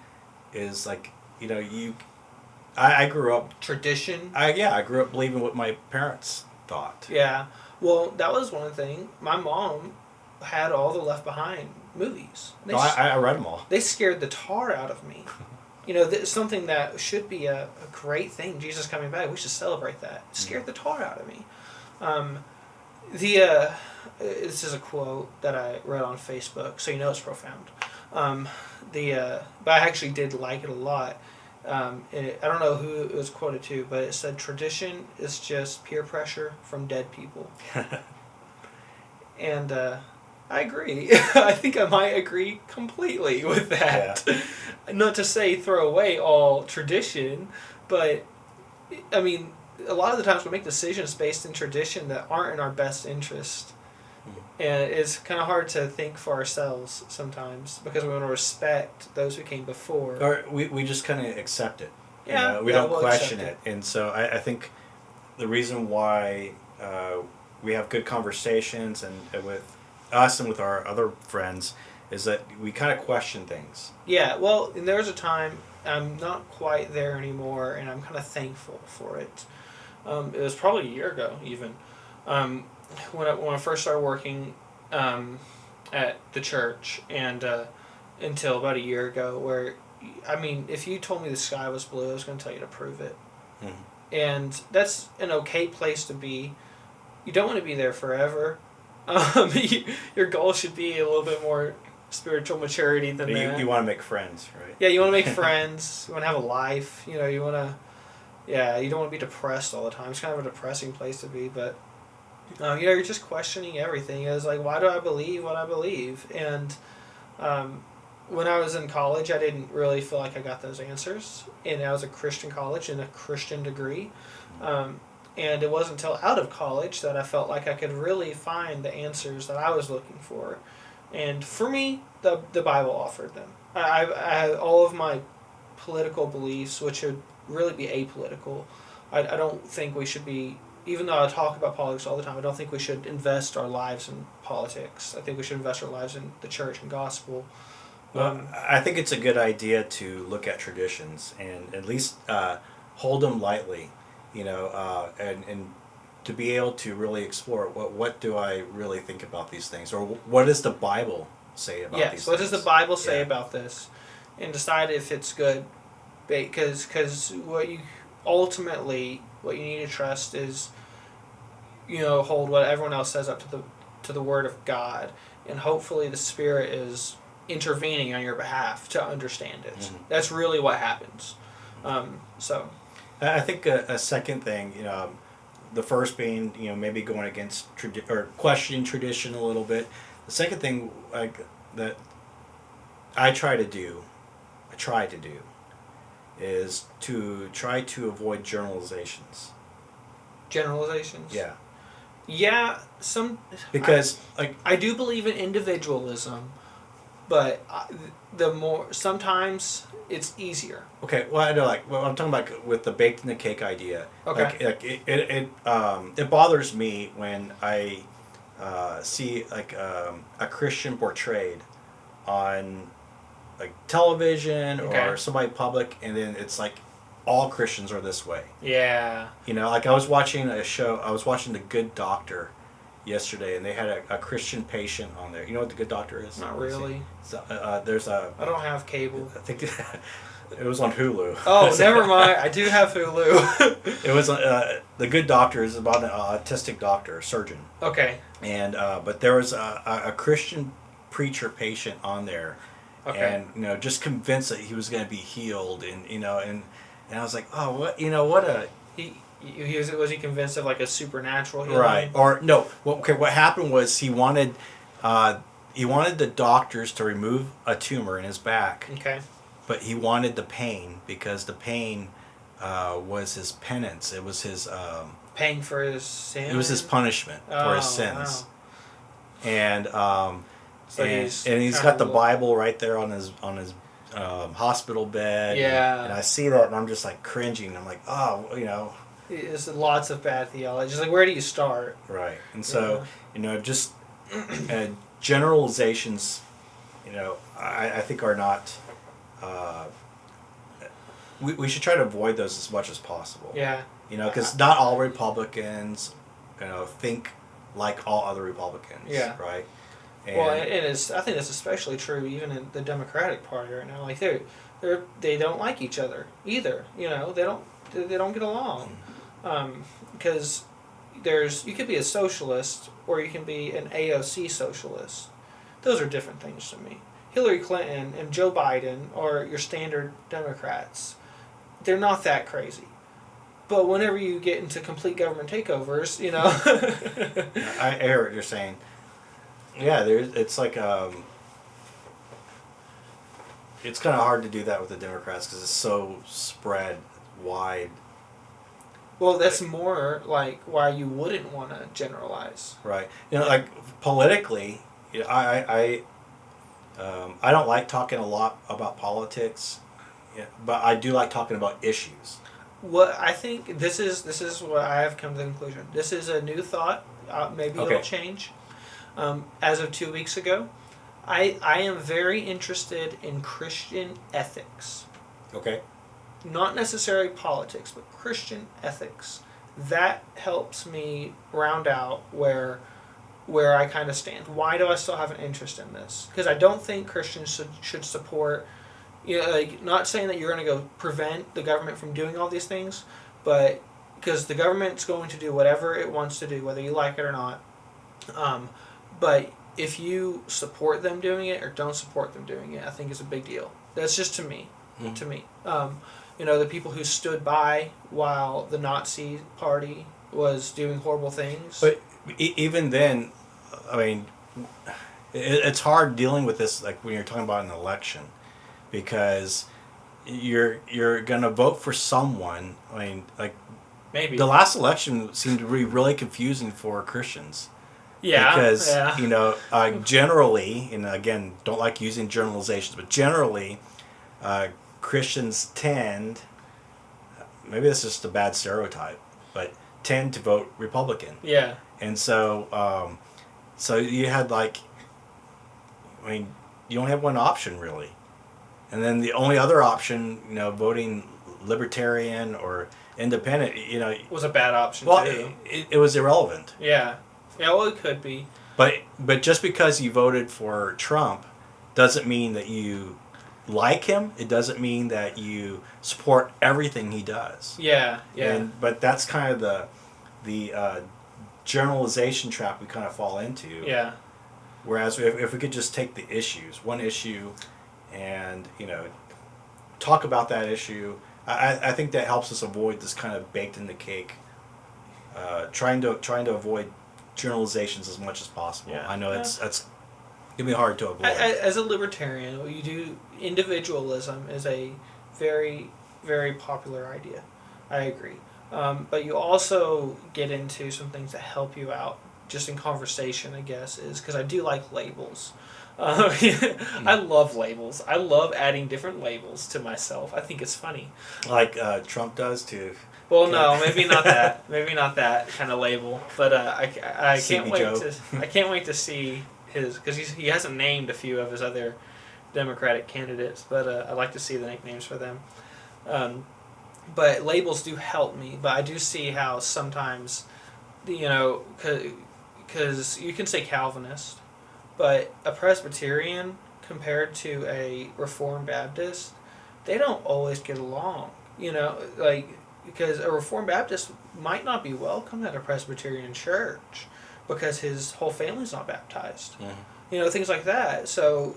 is, like, I grew up... Tradition? I grew up believing what my parents thought. Yeah. Well, that was one thing. My mom had all the Left Behind movies. I read them all. They scared the tar out of me. Something that should be a great thing, Jesus coming back, we should celebrate that. It scared the tar out of me. This is a quote that I read on Facebook, so it's profound. But I actually did like it a lot. I don't know who it was quoted to, but it said, "Tradition is just peer pressure from dead people." And I agree. I think I might agree completely with that. Yeah. Not to say throw away all tradition, but I mean, a lot of the times we make decisions based in tradition that aren't in our best interest. And it's kind of hard to think for ourselves sometimes, because we want to respect those who came before. Or we just kind of accept it. Yeah. We don't question it. And so I think the reason why we have good conversations and with us and with our other friends is that we kind of question things. Yeah, well, and there was a time, I'm not quite there anymore, and I'm kind of thankful for it. It was probably a year ago, even. When I first started working at the church, and until about a year ago, where, I mean, if you told me the sky was blue, I was going to tell you to prove it. Mm-hmm. And that's an okay place to be. You don't want to be there forever. Your goal should be a little bit more spiritual maturity than that. You want to make friends, right? Yeah, you want to make friends. You want to have a life. You want to... Yeah, you don't want to be depressed all the time. It's kind of a depressing place to be, but... you're just questioning everything. It's like, why do I believe what I believe? And when I was in college, I didn't really feel like I got those answers, and I was a Christian college and a Christian degree, and it wasn't until out of college that I felt like I could really find the answers that I was looking for, and for me, the Bible offered them. I all of my political beliefs, which would really be apolitical. I don't think we should be, even though I talk about politics all the time, I don't think we should invest our lives in politics. I think we should invest our lives in the church and gospel. Well, I think it's a good idea to look at traditions and at least hold them lightly, and to be able to really explore what do I really think about these things, or what does the Bible say about these things? Yes, what does the Bible say about this, and decide if it's good, because what you need to trust is, hold what everyone else says up to the Word of God, and hopefully the Spirit is intervening on your behalf to understand it. Mm-hmm. That's really what happens. So, I think a second thing, the first being maybe going against or questioning tradition a little bit. The second thing that I try to do is to try to avoid generalizations. Generalizations? Yeah. Yeah, because I do believe in individualism, but sometimes it's easier. Okay, well I know I'm talking about with the baked in the cake idea. Okay. It bothers me when I see a Christian portrayed on television or somebody public, and then it's all Christians are this way. Yeah. I was watching a show. I was watching The Good Doctor yesterday, and they had a Christian patient on there. You know what The Good Doctor is? Not really. There's a. I don't have cable. I think it was on Hulu. Oh, never mind. I do have Hulu. It was The Good Doctor is about an autistic doctor, a surgeon. Okay. And but there was a Christian preacher patient on there, and just convinced that he was going to be healed, and I was like, oh, what a. Was he convinced of a supernatural healing? Right. Or no. Well, okay. What happened was he wanted the doctors to remove a tumor in his back. Okay. But he wanted the pain because the pain was his penance. It was his paying for his sin. It was his punishment for his sins. Wow. And he's got the Bible right there on his hospital bed. Yeah. And I see that and I'm just cringing. I'm like, oh, There's lots of bad theology. Just where do you start? Right. And so, just generalizations, I think are not. We should try to avoid those as much as possible. Yeah. Because not all Republicans, think like all other Republicans. Yeah. Right. And I think that's especially true even in the Democratic Party right now. They don't like each other either. They don't get along. Because you could be a socialist or you can be an AOC socialist. Those are different things to me. Hillary Clinton and Joe Biden are your standard Democrats. They're not that crazy. But whenever you get into complete government takeovers, I hear what you're saying. Yeah, it's it's kind of hard to do that with the Democrats because it's so spread wide. Well, that's more why you wouldn't want to generalize. Right. Politically, I don't like talking a lot about politics, but I do like talking about issues. What I think this is what I have come to the conclusion. This is a new thought. Maybe it'll change. As of 2 weeks ago, I am very interested in Christian ethics. Okay. Not necessarily politics, but Christian ethics. That helps me round out where I kind of stand. Why do I still have an interest in this? Because I don't think Christians should support. Not saying that you're going to go prevent the government from doing all these things, but because the government's going to do whatever it wants to do, whether you like it or not. But if you support them doing it or don't support them doing it, I think is a big deal. That's just to me. Mm-hmm. To me. The people who stood by while the Nazi party was doing horrible things. But even then, I mean, it's hard dealing with this, like when you're talking about an election, because you're gonna vote for someone. I mean, like Maybe the last election seemed to be really confusing for Christians. Yeah, Because yeah. generally, and again, don't like using generalizations, but generally, Christians tend, maybe this is just a bad stereotype, but tend to vote Republican. Yeah. And so, so you had you only have one option really, and then the only other option, voting Libertarian or Independent, Was a bad option well, too. it was irrelevant. Yeah. Yeah, well, it could be. But just because you voted for Trump doesn't mean that you like him. It doesn't mean that you support everything he does. Yeah, yeah. But that's kind of the generalization trap we kind of fall into. Yeah. Whereas if we could just take the issues, one issue, and talk about that issue, I think that helps us avoid this kind of baked in the cake. Trying to avoid generalizations as much as possible. Yeah. I know that's gonna be hard to avoid. As a libertarian, what you do, individualism is a very, very popular idea. I agree. But you also get into some things that help you out, just in conversation, I guess, is because I do like labels. I love labels. I love adding different labels to myself. I think it's funny. Like Trump does too. Well, no, maybe not that. Maybe not that kind of label. But I can't wait to I can't wait to see his, because he hasn't named a few of his other Democratic candidates. But I'd like to see the nicknames for them. But labels do help me. But I do see how sometimes, because you can say Calvinist, but a Presbyterian compared to a Reformed Baptist, they don't always get along. Because a Reformed Baptist might not be welcome at a Presbyterian church because his whole family's not baptized. Mm-hmm. Things like that. So,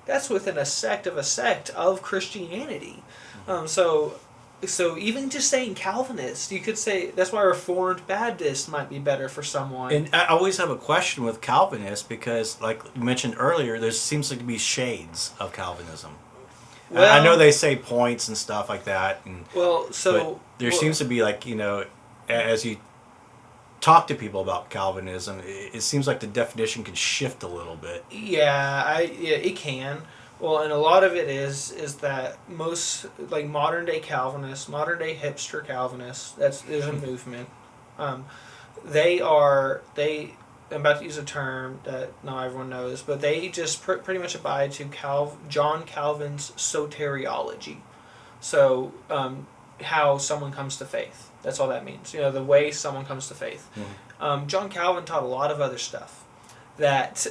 that's within a sect of Christianity. So even just saying Calvinist, you could say that's why Reformed Baptist might be better for someone. And I always have a question with Calvinists because, like you mentioned earlier, there seems to be shades of Calvinism. Well, I know they say points and stuff like that. But there seems to be as you talk to people about Calvinism, it seems like the definition can shift a little bit. Yeah, it can. Well, and a lot of it is that most modern day Calvinists, modern day hipster Calvinists, there's a movement. I'm about to use a term that not everyone knows, but they just pretty much abide to John Calvin's soteriology. So, how someone comes to faith. That's all that means. The way someone comes to faith. Mm-hmm. John Calvin taught a lot of other stuff that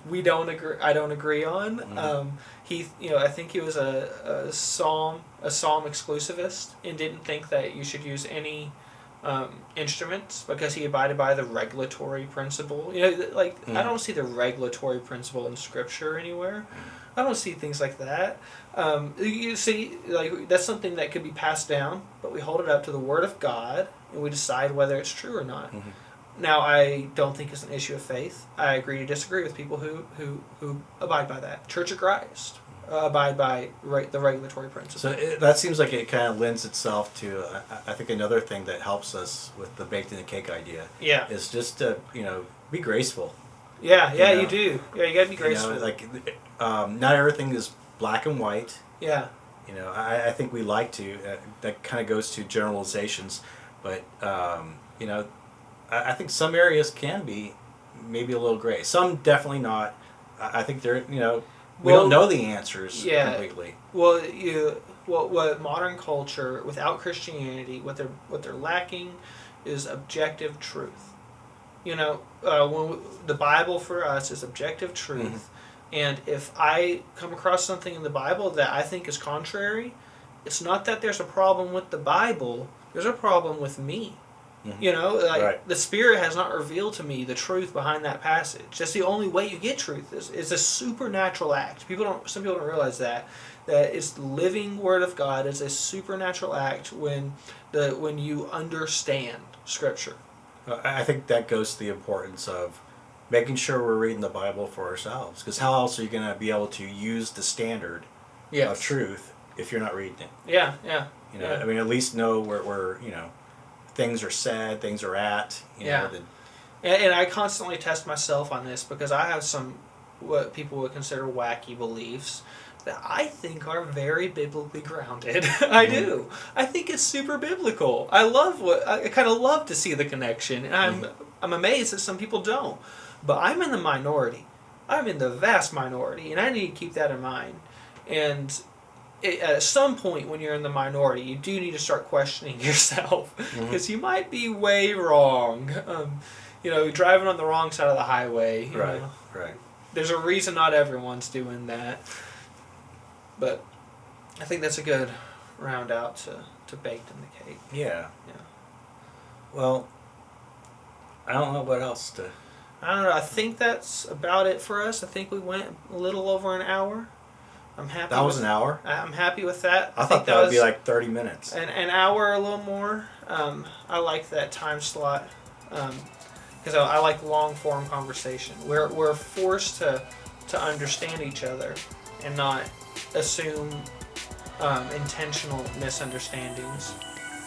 we don't agree. I don't agree on. Mm-hmm. I think he was a psalm exclusivist and didn't think that you should use any instruments because he abided by the regulatory principle. Mm-hmm. I don't see the regulatory principle in Scripture anywhere. I don't see things like that. You see, that's something that could be passed down, but we hold it up to the Word of God and we decide whether it's true or not. Mm-hmm. Now, I don't think it's an issue of faith. I agree to disagree with people who abide by that. Church of Christ abide by the regulatory principle. So that seems like it kind of lends itself to, I think, another thing that helps us with the baked in the cake idea. Yeah. Is just to, be graceful. Yeah, you do. Yeah, you got to be graceful. Not everything is black and white. Yeah. I think we like to. That kind of goes to generalizations, but I think some areas can be maybe a little gray. Some definitely not. I think they're we don't know the answers completely. Well, what modern culture without Christianity, what they're lacking is objective truth. When the Bible for us is objective truth. Mm-hmm. And if I come across something in the Bible that I think is contrary, it's not that there's a problem with the Bible. There's a problem with me. Mm-hmm. Right. The Spirit has not revealed to me the truth behind that passage. That's the only way you get truth. It's a supernatural act. Some people don't realize that it's the living Word of God. It's a supernatural act when you understand Scripture. I think that goes to the importance of making sure we're reading the Bible for ourselves. Because how else are you going to be able to use the standard of truth if you're not reading it? Yeah. You know, I mean, at least know where you know, things are said, things are at. You know, and I constantly test myself on this because I have some what people would consider wacky beliefs that I think are very biblically grounded. I do. I think it's super biblical. I kind of love to see the connection, and I'm amazed that some people don't. But I'm in the minority. I'm in the vast minority, and I need to keep that in mind. And at some point when you're in the minority, you do need to start questioning yourself because you might be way wrong. You know, driving on the wrong side of the highway. You know. Right. There's a reason not everyone's doing that. But I think that's a good round out to baked in the cake. Yeah. Well, I don't know what else to... I don't know. I think that's about it for us. I think we went a little over an hour. I'm happy. That was an hour? I'm happy with that. I thought that would be like 30 minutes. An hour, a little more. I like that time slot because I like long form conversation. We're forced to understand each other and not assume intentional misunderstandings.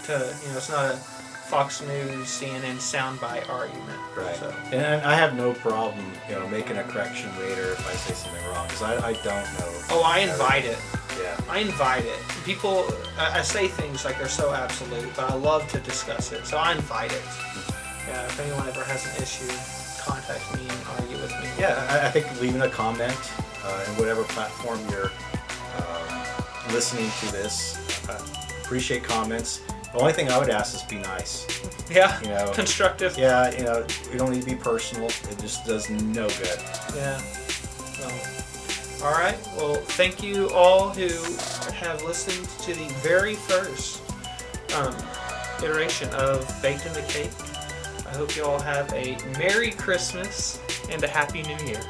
It's not a Fox News, CNN soundbite argument. Right. So. And I have no problem, making a correction later if I say something wrong, because I don't know. Oh, I invite it. Yeah. I invite it. People, I say things like they're so absolute, but I love to discuss it, so I invite it. Yeah, if anyone ever has an issue, contact me and argue with me. Yeah, I think leaving a comment in whatever platform you're listening to this, appreciate comments. The only thing I would ask is be nice. Yeah, constructive. Yeah, you don't need to be personal. It just does no good. Yeah. All right. Well, thank you all who have listened to the very first iteration of Baked in the Cake. I hope you all have a Merry Christmas and a Happy New Year.